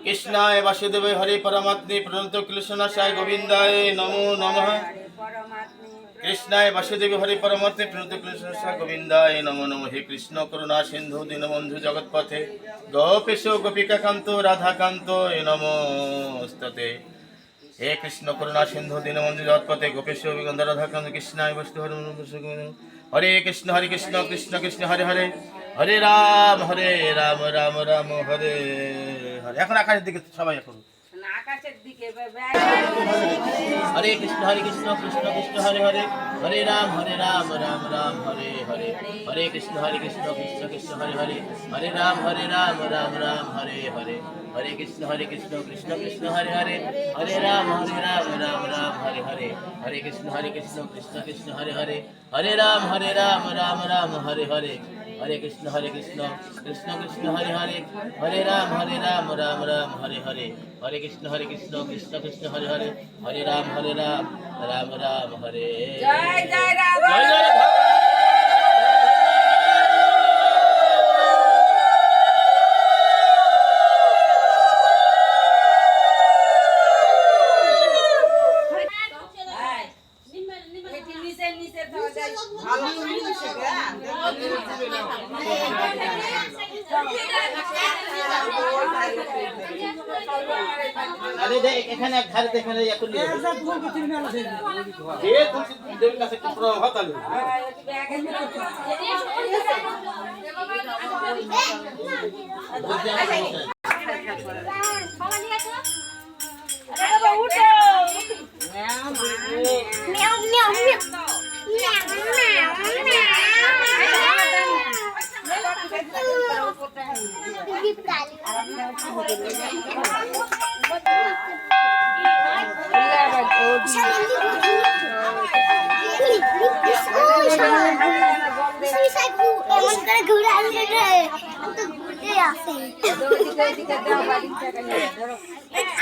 कृष्णाय वासुदेवाय हरे परमात्मे प्रणत क्लेशनाशाय गोविंदाय नमो नमः। कृष्णाय वासुदेवाय हरे परमात्मे प्रणत क्लेशनाशाय गोविंदाय नमो नमः। हे कृष्ण करुणा सिंधु दीनबंधु जगत्पथे गोपेश गोपिकाकांत राधाकांत नमोस्तुते। हे कृष्ण करुणा सिंधु दीनबंधु जगत्पथे गोपेश गोविंद राधाकांत कृष्णाय वासुदेवाय हरे कृष्ण कृष्ण कृष्ण हरे हरे हरे राम राम राम हरे हरे। এখন আকাশের দিকে সবাই এখন আকাশের দিকে हरे कृष्ण कृष्ण कृष्ण हरे हरे हरे राम राम राम हरे हरे हरे कृष्ण कृष्ण कृष्ण हरे हरे हरे राम राम राम हरे हरे हरे कृष्ण कृष्ण कृष्ण हरे हरे हरे राम राम राम हरे हरे हरे कृष्ण कृष्ण कृष्ण हरे हरे हरे राम राम हरे हरे हरे कृष्ण कृष्ण कृष्ण हरे हरे हरे राम राम राम हरे हरे हरे कृष्ण कृष्ण कृष्ण हरे हरे हरे राम राम राम हरे জয় জয় রাধা। जय जय राधा। আরে দেখ এখানে এক ধারে এখানে এখন নিয়ে যে তুলসী দেবীর কাছে একটু প্রণাম হাতালি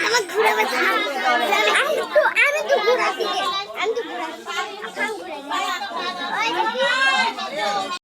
আমার ঘুরে